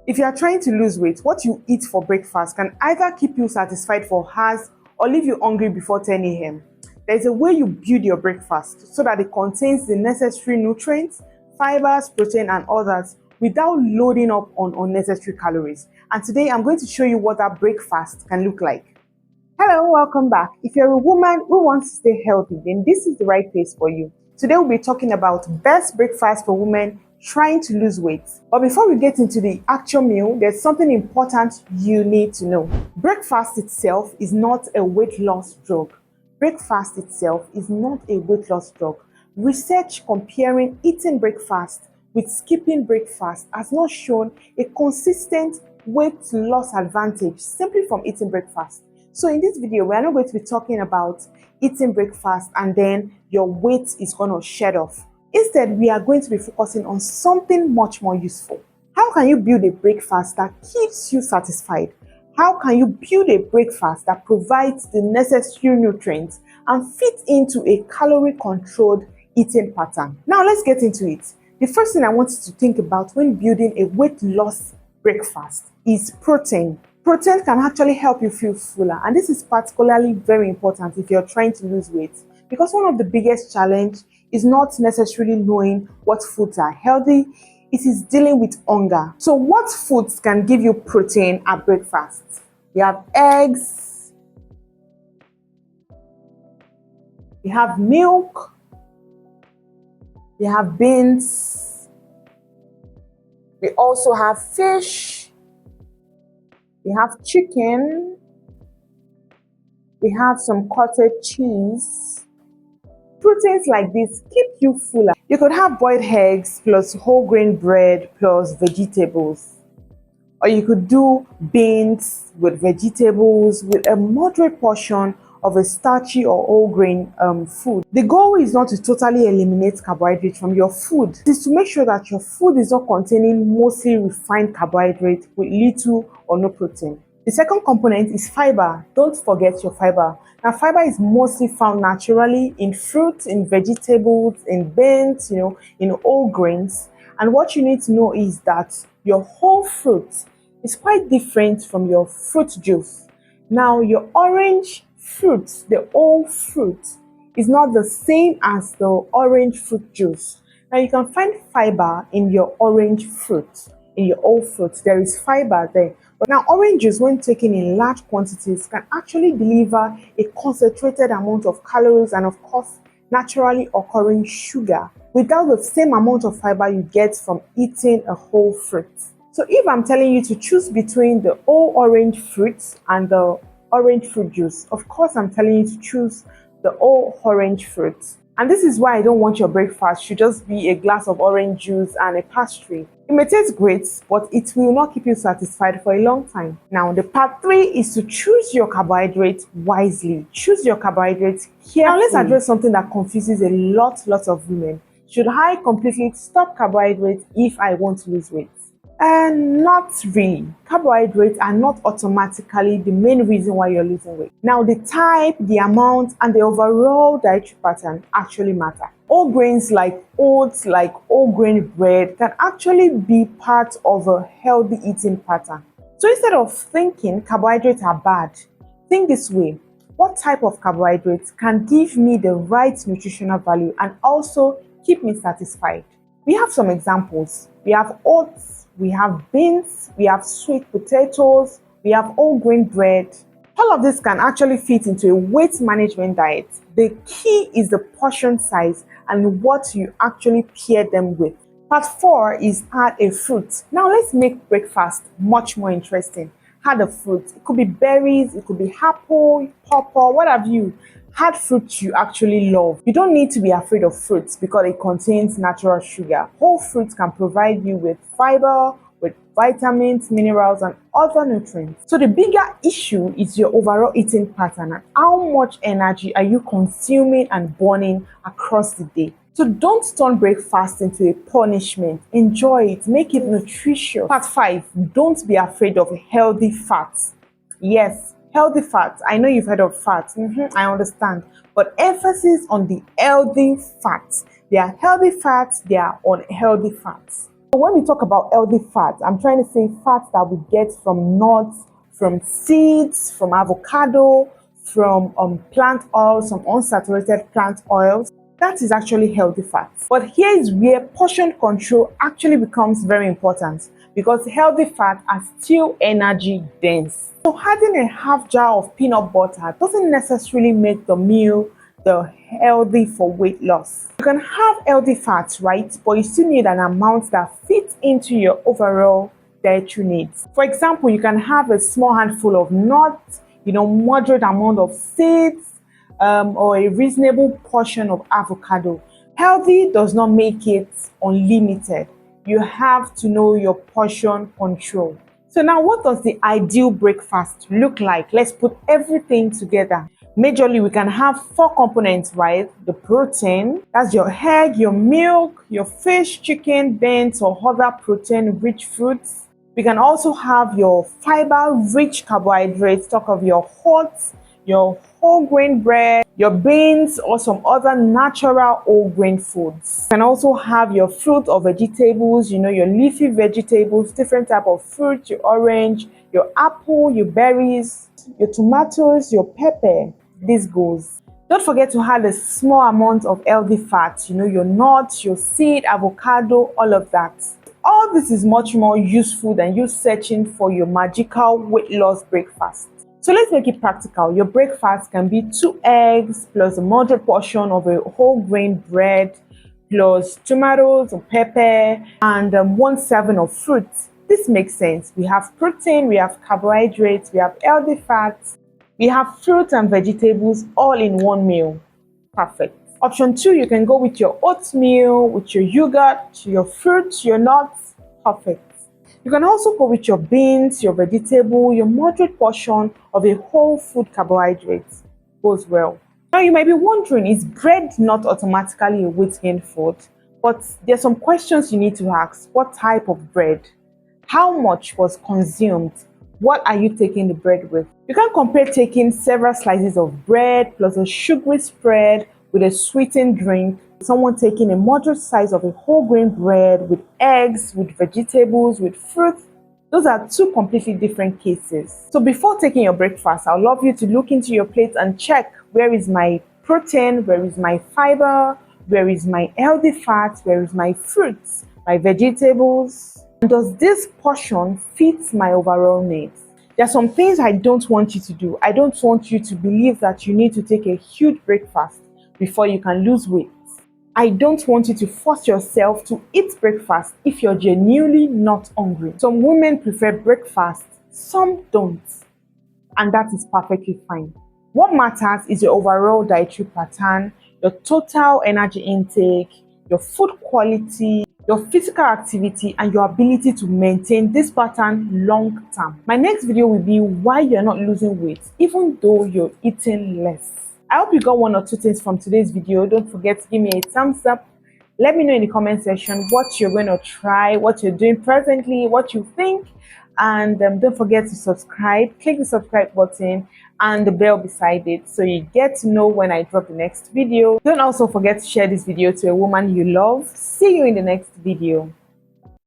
If you are trying to lose weight, what you eat for breakfast can either keep you satisfied for hours or leave you hungry before 10 a.m. There's a way you build your breakfast so that it contains the necessary nutrients, fibers, protein, and others without loading up on unnecessary calories. And today I'm going to show you what that breakfast can look like. Hello, welcome back. If you're a woman who wants to stay healthy, then this is the right place for you. Today we'll be talking about best breakfast for women trying to lose weight. But before we get into the actual meal, there's something important you need to know. Breakfast itself is not a weight loss drug. Breakfast itself is not a weight loss drug. Research comparing eating breakfast with skipping breakfast has not shown a consistent weight loss advantage simply from eating breakfast. So in this video, we are not going to be talking about eating breakfast and then your weight is going to shed off. Instead, we are going to be focusing on something much more useful. How can you build a breakfast that keeps you satisfied? How can you build a breakfast that provides the necessary nutrients and fit into a calorie-controlled eating pattern? Now let's get into it. The first thing I want you to think about when building a weight loss breakfast is protein. Protein can actually help you feel fuller, and this is particularly very important if you're trying to lose weight, because one of the biggest challenges is not necessarily knowing what foods are healthy, it is dealing with hunger. So what foods can give you protein at breakfast? We have eggs, we have milk, we have beans, we also have fish, we have chicken, we have some cottage cheese. Proteins like this keep you fuller. You could have boiled eggs plus whole grain bread plus vegetables. Or you could do beans with vegetables with a moderate portion of a starchy or whole grain food. The goal is not to totally eliminate carbohydrates from your food. It is to make sure that your food is not containing mostly refined carbohydrates with little or no protein. The second component is fiber. Don't forget your fiber. Now, fiber is mostly found naturally in fruits, in vegetables, in beans, in whole grains. And what you need to know is that your whole fruit is quite different from your fruit juice. Now, your orange fruit, the whole fruit, is not the same as the orange fruit juice. Now, you can find fiber in your orange fruit, in your whole fruit. There is fiber there. But now, orange juice, when taken in large quantities, can actually deliver a concentrated amount of calories and, of course, naturally occurring sugar without the same amount of fiber you get from eating a whole fruit. So if I'm telling you to choose between the whole orange fruit and the orange fruit juice, of course I'm telling you to choose the whole orange fruit. And this is why I don't want your breakfast should just be a glass of orange juice and a pastry. It may taste great, but it will not keep you satisfied for a long time. Now, the part 3 is to choose your carbohydrates wisely. Choose your carbohydrates carefully. Now, let's address something that confuses a lot of women. Should I completely stop carbohydrates if I want to lose weight? And not really. Carbohydrates are not automatically the main reason why you're losing weight. Now, the type, the amount, and the overall dietary pattern actually matter. Whole grains like oats, like whole grain bread, can actually be part of a healthy eating pattern. So instead of thinking carbohydrates are bad, think this way: what type of carbohydrates can give me the right nutritional value and also keep me satisfied? We have some examples. We have oats, we have beans, we have sweet potatoes, we have whole grain bread. All of this can actually fit into a weight management diet. The key is the portion size and what you actually pair them with. Part 4 is add a fruit. Now let's make breakfast much more interesting. Add a fruit. It could be berries, it could be apple, pawpaw, what have you. Add fruit you actually love. You don't need to be afraid of fruits because it contains natural sugar. Whole fruits can provide you with fiber, with vitamins, minerals, and other nutrients. So the bigger issue is your overall eating pattern and how much energy are you consuming and burning across the day. So don't turn breakfast into a punishment. Enjoy it, make it nutritious. Part 5, don't be afraid of healthy fats. Yes, healthy fats. I know you've heard of fats. I understand. But emphasis on the healthy fats. There are healthy fats, there are unhealthy fats. So when we talk about healthy fats, I'm trying to say fats that we get from nuts, from seeds, from avocado, from plant oils, some unsaturated plant oils. That is actually healthy fats. But here is where portion control actually becomes very important, because healthy fats are still energy dense. So adding a half jar of peanut butter doesn't necessarily make the meal the healthy for weight loss. You can have healthy fats, right? But you still need an amount that fits into your overall dietary needs. For example, you can have a small handful of nuts, moderate amount of seeds, or a reasonable portion of avocado. Healthy does not make it unlimited. You have to know your portion control. So now, what does the ideal breakfast look like? Let's put everything together. Majorly, we can have 4 components, right? The protein, that's your egg, your milk, your fish, chicken, beans, or other protein-rich foods. We can also have your fiber-rich carbohydrates, talk of your oats, your whole grain bread, your beans, or some other natural whole grain foods. You can also have your fruit or vegetables, your leafy vegetables, different type of fruit, your orange, your apple, your berries, your tomatoes, your pepper. This goes. Don't forget to add a small amount of healthy fats, your nuts, your seed, avocado, all of that. All this is much more useful than you searching for your magical weight loss breakfast. So let's make it practical. Your breakfast can be 2 eggs plus a moderate portion of a whole grain bread plus tomatoes or pepper and 1 serving of fruit. This makes sense. We have protein, we have carbohydrates, we have healthy fats, we have fruit and vegetables all in one meal. Perfect. Option 2, you can go with your oatmeal, with your yogurt, your fruit, your nuts. Perfect. You can also go with your beans, your vegetable, your moderate portion of a whole food carbohydrate. Goes well. Now you might be wondering, is bread not automatically a weight gain food? But there's some questions you need to ask. What type of bread? How much was consumed? What are you taking the bread with? You can compare taking several slices of bread plus a sugary spread with a sweetened drink, someone taking a moderate size of a whole grain bread with eggs, with vegetables, with fruit. Those are 2 completely different cases. So before taking your breakfast, I'd love you to look into your plate and check, where is my protein, where is my fiber, where is my healthy fat, where is my fruits, my vegetables, and does this portion fit my overall needs? There are some things I don't want you to do. I don't want you to believe that you need to take a huge breakfast before you can lose weight. I don't want you to force yourself to eat breakfast if you're genuinely not hungry. Some women prefer breakfast, some don't, and that is perfectly fine. What matters is your overall dietary pattern, your total energy intake, your food quality, your physical activity, and your ability to maintain this pattern long term. My next video will be why you're not losing weight even though you're eating less. I hope you got 1 or 2 things from today's video. Don't forget to give me a thumbs up. Let me know in the comment section what you're going to try, what you're doing presently, what you think. And don't forget to subscribe. Click the subscribe button and the bell beside it so you get to know when I drop the next video. Don't also forget to share this video to a woman you love. See you in the next video.